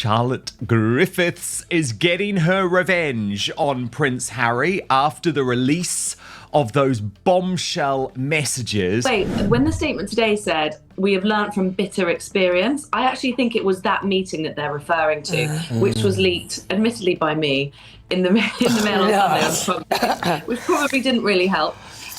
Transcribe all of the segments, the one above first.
Charlotte Griffiths is getting her revenge on Prince Harry after the release of those bombshell messages. Wait, when the statement today said, "We have learnt from bitter experience," I actually think it was that meeting that they're referring to, which was leaked, admittedly by me, in the Mail on Sunday, which probably didn't really help.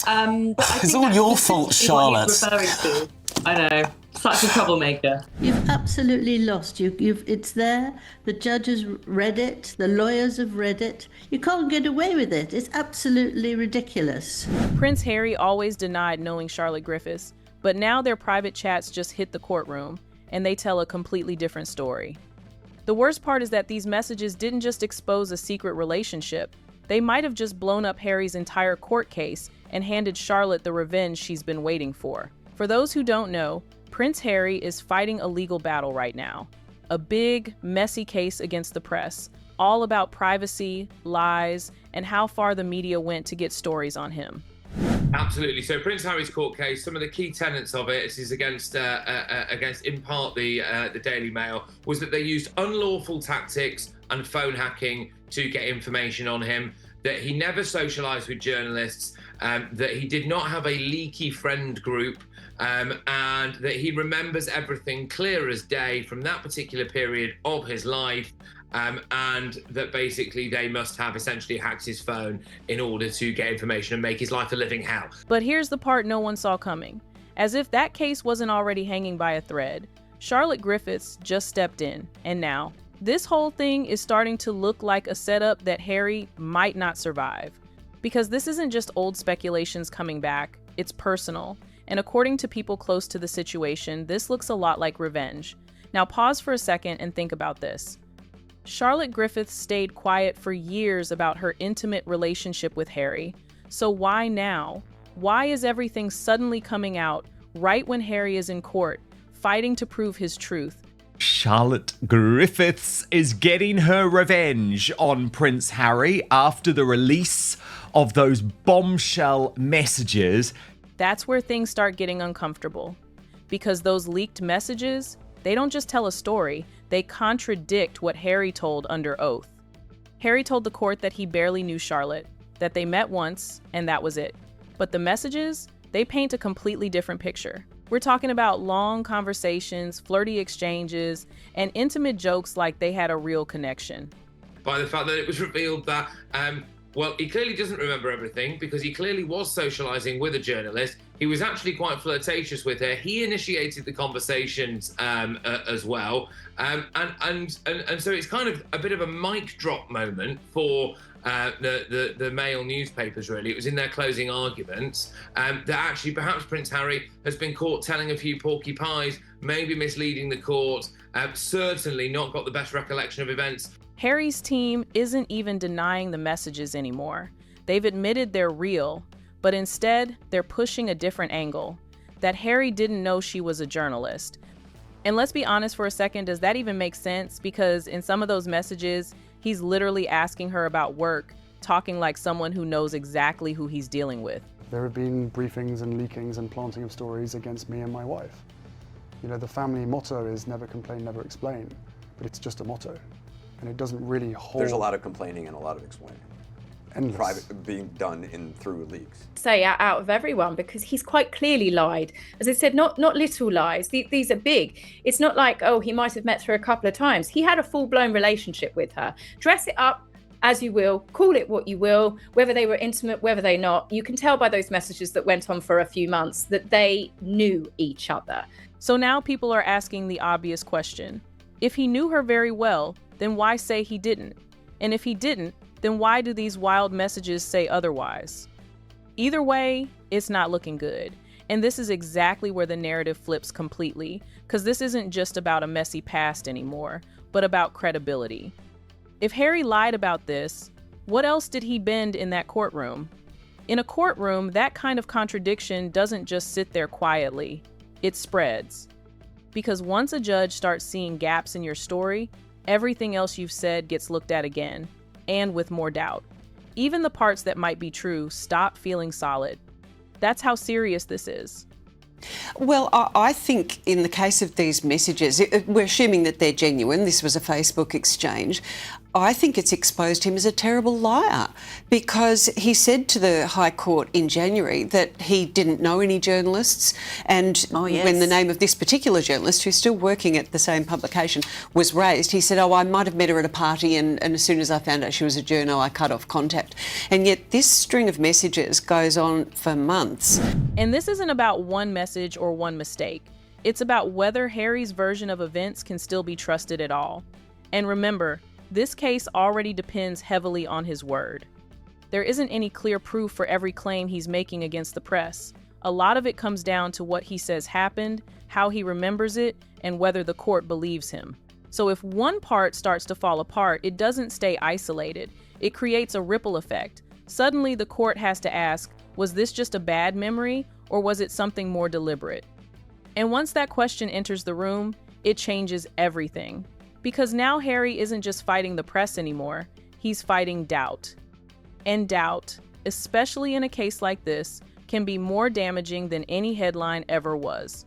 It's all your fault, Charlotte. What he's referring to. I know. Such a troublemaker. You've absolutely lost. It's there. The judges read it. The lawyers have read it. You can't get away with it. It's absolutely ridiculous. Prince Harry always denied knowing Charlotte Griffiths, but now their private chats just hit the courtroom, and they tell a completely different story. The worst part is that these messages didn't just expose a secret relationship. They might have just blown up Harry's entire court case and handed Charlotte the revenge she's been waiting for. For those who don't know, Prince Harry is fighting a legal battle right now. A big, messy case against the press, all about privacy, lies, and how far the media went to get stories on him. Absolutely. So Prince Harry's court case, some of the key tenets of it is against in part the Daily Mail, was that they used unlawful tactics and phone hacking to get information on him, that he never socialised with journalists, that he did not have a leaky friend group, and that he remembers everything clear as day from that particular period of his life, and that basically they must have essentially hacked his phone in order to get information and make his life a living hell. But here's the part no one saw coming. As if that case wasn't already hanging by a thread, Charlotte Griffiths just stepped in, and now this whole thing is starting to look like a setup that Harry might not survive. Because this isn't just old speculations coming back, it's personal. And according to people close to the situation, this looks a lot like revenge. Now pause for a second and think about this. Charlotte Griffiths stayed quiet for years about her intimate relationship with Harry. So why now? Why is everything suddenly coming out right when Harry is in court, fighting to prove his truth? Charlotte Griffiths is getting her revenge on Prince Harry after the release of those bombshell messages. That's where things start getting uncomfortable. Because those leaked messages, they don't just tell a story, they contradict what Harry told under oath. Harry told the court that he barely knew Charlotte, that they met once, and that was it. But the messages, they paint a completely different picture. We're talking about long conversations, flirty exchanges, and intimate jokes like they had a real connection. By the fact that it was revealed that, well, he clearly doesn't remember everything because he clearly was socialising with a journalist. He was actually quite flirtatious with her. He initiated the conversations as well. And so it's kind of a bit of a mic drop moment for the Mail newspapers, really. It was in their closing arguments that actually perhaps Prince Harry has been caught telling a few porky pies, maybe misleading the court, certainly not got the best recollection of events. Harry's team isn't even denying the messages anymore. They've admitted they're real, but instead they're pushing a different angle, that Harry didn't know she was a journalist. And let's be honest for a second, does that even make sense? Because in some of those messages, he's literally asking her about work, talking like someone who knows exactly who he's dealing with. There have been briefings and leakings and planting of stories against me and my wife. You know, the family motto is never complain, never explain, but it's just a motto. And it doesn't really hold. There's a lot of complaining and a lot of explaining. Endless. Private being done through leaks. Say out of everyone, because he's quite clearly lied. As I said, not little lies. These are big. It's not like, oh, he might have met her a couple of times. He had a full-blown relationship with her. Dress it up as you will, call it what you will, whether they were intimate, whether they not. You can tell by those messages that went on for a few months that they knew each other. So now people are asking the obvious question. If he knew her very well, then why say he didn't? And if he didn't, then why do these wild messages say otherwise? Either way, it's not looking good. And this is exactly where the narrative flips completely, because this isn't just about a messy past anymore, but about credibility. If Harry lied about this, what else did he bend in that courtroom? In a courtroom, that kind of contradiction doesn't just sit there quietly, it spreads. Because once a judge starts seeing gaps in your story, everything else you've said gets looked at again, and with more doubt. Even the parts that might be true stop feeling solid. That's how serious this is. Well, I think in the case of these messages, we're assuming that they're genuine. This was a Facebook exchange. I think it's exposed him as a terrible liar, because he said to the High Court in January that he didn't know any journalists, and when the name of this particular journalist, who's still working at the same publication, was raised, he said, I might have met her at a party, and as soon as I found out she was a journo, I cut off contact. And yet this string of messages goes on for months. And this isn't about one message or one mistake. It's about whether Harry's version of events can still be trusted at all. And remember, this case already depends heavily on his word. There isn't any clear proof for every claim he's making against the press. A lot of it comes down to what he says happened, how he remembers it, and whether the court believes him. So if one part starts to fall apart, it doesn't stay isolated. It creates a ripple effect. Suddenly the court has to ask, was this just a bad memory, or was it something more deliberate? And once that question enters the room, it changes everything. Because now Harry isn't just fighting the press anymore, he's fighting doubt. And doubt, especially in a case like this, can be more damaging than any headline ever was.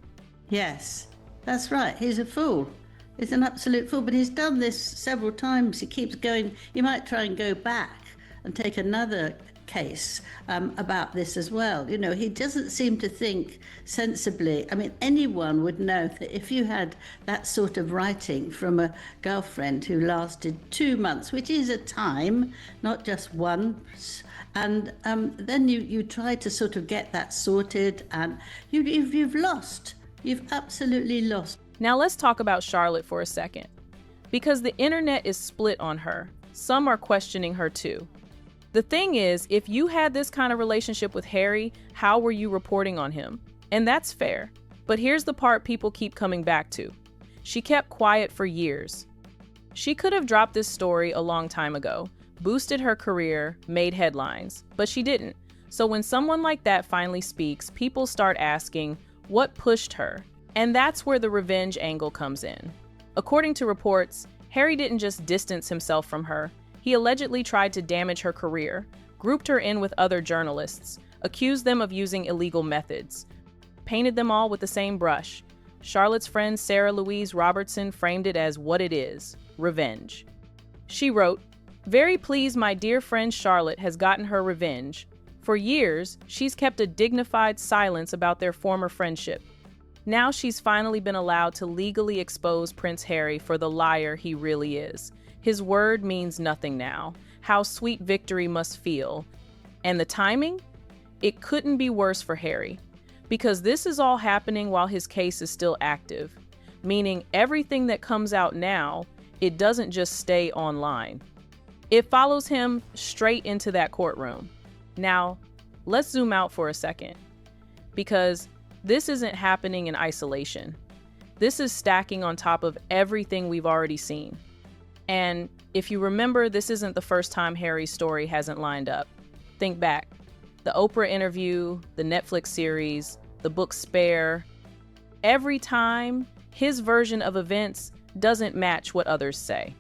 Yes, that's right. He's a fool. He's an absolute fool, but he's done this several times. He keeps going. You might try and go back and take another case about this as well. You know, he doesn't seem to think sensibly. I mean, anyone would know that if you had that sort of writing from a girlfriend who lasted 2 months, which is a time, not just once, and then you try to sort of get that sorted, and you've lost. You've absolutely lost. Now let's talk about Charlotte for a second. Because the internet is split on her. Some are questioning her too. The thing is, if you had this kind of relationship with Harry, how were you reporting on him? And that's fair. But here's the part people keep coming back to. She kept quiet for years. She could have dropped this story a long time ago, boosted her career, made headlines, but she didn't. So when someone like that finally speaks, people start asking, what pushed her? And that's where the revenge angle comes in. According to reports, Harry didn't just distance himself from her. He allegedly tried to damage her career, grouped her in with other journalists, accused them of using illegal methods, painted them all with the same brush. Charlotte's friend Sarah Louise Robertson framed it as what it is, revenge. She wrote, "Very pleased my dear friend Charlotte has gotten her revenge. For years, she's kept a dignified silence about their former friendship. Now she's finally been allowed to legally expose Prince Harry for the liar he really is. His word means nothing now. How sweet victory must feel. And the timing? It couldn't be worse for Harry. Because this is all happening while his case is still active. Meaning everything that comes out now, it doesn't just stay online. It follows him straight into that courtroom. Now, let's zoom out for a second. Because this isn't happening in isolation. This is stacking on top of everything we've already seen. And if you remember, this isn't the first time Harry's story hasn't lined up. Think back. The Oprah interview, the Netflix series, the book Spare. Every time, his version of events doesn't match what others say.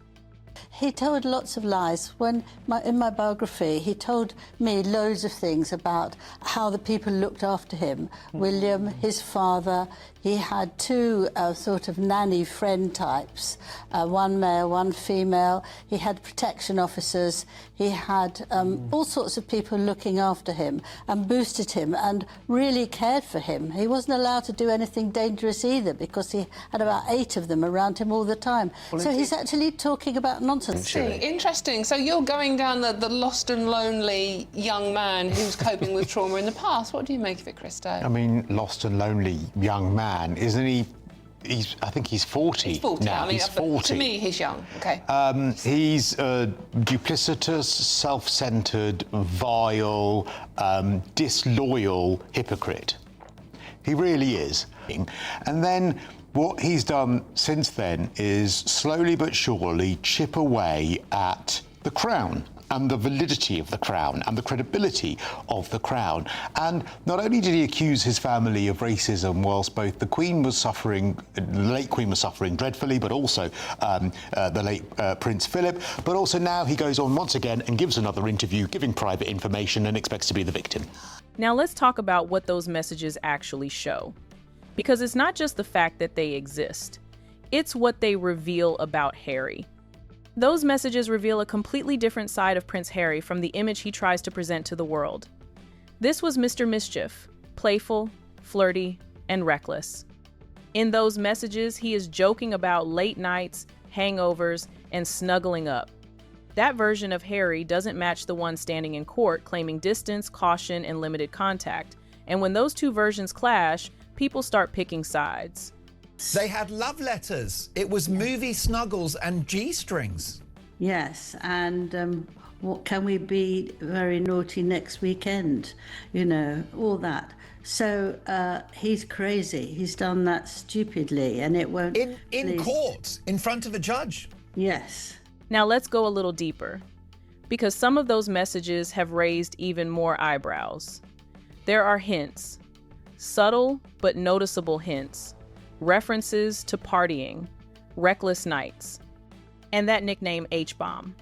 He told lots of lies. In my biography, he told me loads of things about how the people looked after him. William, his father, he had two sort of nanny friend types, one male, one female. He had protection officers. He had all sorts of people looking after him and boosted him and really cared for him. He wasn't allowed to do anything dangerous either because he had about 8 of them around him all the time. Well, so he's actually talking about nonsense. Interesting. So you're going down the lost and lonely young man who's coping with trauma in the past. What do you make of it, Christo? I mean, lost and lonely young man, isn't he? I think he's 40, he's 40 now. I mean, he's 40. To me, he's young. Okay. He's duplicitous, self-centred, vile, disloyal hypocrite. He really is. And then what he's done since then is slowly but surely chip away at the crown and the validity of the crown and the credibility of the crown. And not only did he accuse his family of racism whilst both the Queen was suffering, the late Queen was suffering dreadfully, but also the late Prince Philip, but also now he goes on once again and gives another interview giving private information and expects to be the victim. Now let's talk about what those messages actually show. Because it's not just the fact that they exist, it's what they reveal about Harry. Those messages reveal a completely different side of Prince Harry from the image he tries to present to the world. This was Mr. Mischief, playful, flirty, and reckless. In those messages, he is joking about late nights, hangovers, and snuggling up. That version of Harry doesn't match the one standing in court claiming distance, caution, and limited contact. And when those two versions clash, people start picking sides. They had love letters. It was movie snuggles and G-strings. Yes, and what can we be very naughty next weekend? You know, all that. So he's crazy. He's done that stupidly, and it won't... In court, in front of a judge. Yes. Now let's go a little deeper, because some of those messages have raised even more eyebrows. There are hints, subtle but noticeable hints, references to partying, reckless nights, and that nickname H-bomb.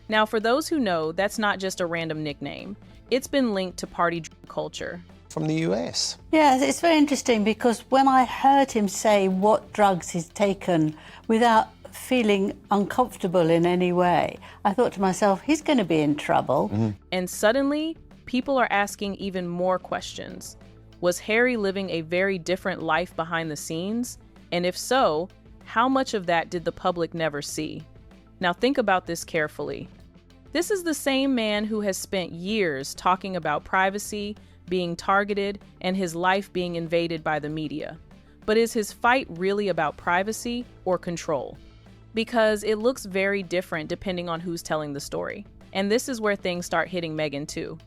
Now, for those who know, that's not just a random nickname. It's been linked to party culture. From the US. Yeah, it's very interesting because when I heard him say what drugs he's taken without feeling uncomfortable in any way, I thought to myself, he's going to be in trouble. Mm-hmm. And suddenly, people are asking even more questions. Was Harry living a very different life behind the scenes? And if so, how much of that did the public never see? Now think about this carefully. This is the same man who has spent years talking about privacy, being targeted, and his life being invaded by the media. But is his fight really about privacy or control? Because it looks very different depending on who's telling the story. And this is where things start hitting Meghan too.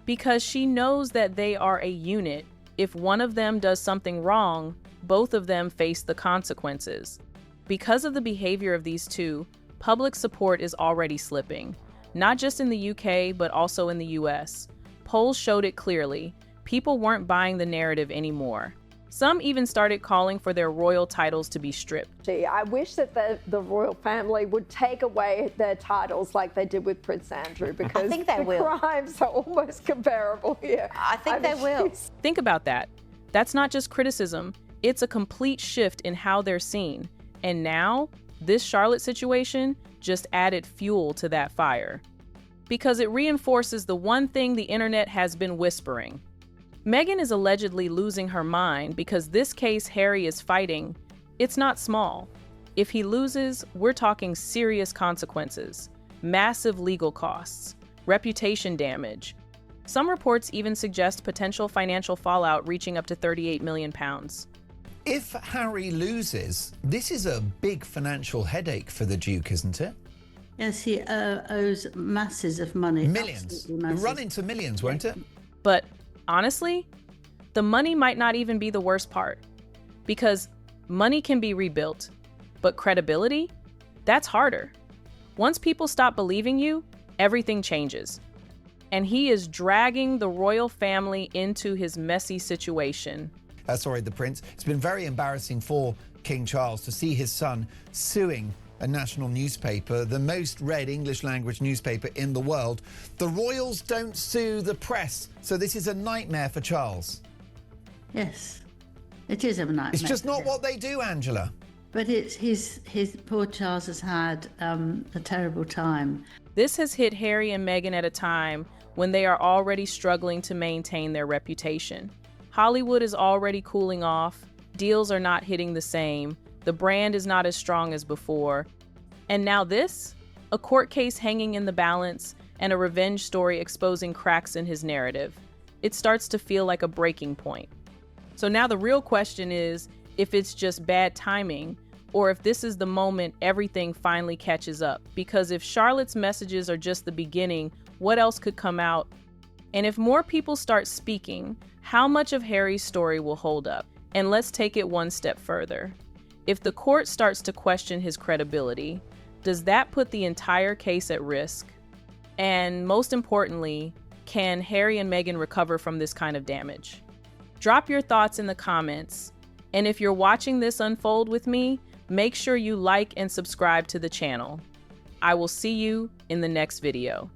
Because she knows that they are a unit. If one of them does something wrong, both of them face the consequences. Because of the behavior of these two, public support is already slipping. Not just in the UK, but also in the US. Polls showed it clearly. People weren't buying the narrative anymore. Some even started calling for their royal titles to be stripped. I wish that the royal family would take away their titles like they did with Prince Andrew, because I think they will. Crimes are almost comparable here. I think they will. Think about that. That's not just criticism. It's a complete shift in how they're seen. And now, this Charlotte situation just added fuel to that fire. Because it reinforces the one thing the internet has been whispering. Meghan is allegedly losing her mind because this case Harry is fighting, it's not small. If he loses, we're talking serious consequences, massive legal costs, reputation damage. Some reports even suggest potential financial fallout reaching up to £38 million. If Harry loses, this is a big financial headache for the Duke, isn't it? Yes, he owes masses of money. Millions. Run into millions, won't it? But honestly, the money might not even be the worst part. Because money can be rebuilt, but credibility, that's harder. Once people stop believing you, everything changes. And he is dragging the royal family into his messy situation. Sorry, the Prince. It's been very embarrassing for King Charles to see his son suing a national newspaper, the most read English language newspaper in the world. The royals don't sue the press, so this is a nightmare for Charles. Yes, it is a nightmare. It's just not what they do, Angela. But it's his poor Charles has had a terrible time. This has hit Harry and Meghan at a time when they are already struggling to maintain their reputation. Hollywood is already cooling off, deals are not hitting the same, the brand is not as strong as before. And now this? A court case hanging in the balance and a revenge story exposing cracks in his narrative. It starts to feel like a breaking point. So now the real question is if it's just bad timing or if this is the moment everything finally catches up. Because if Charlotte's messages are just the beginning, what else could come out? And if more people start speaking, how much of Harry's story will hold up? And let's take it one step further. If the court starts to question his credibility, does that put the entire case at risk? And most importantly, can Harry and Meghan recover from this kind of damage? Drop your thoughts in the comments. And if you're watching this unfold with me, make sure you like and subscribe to the channel. I will see you in the next video.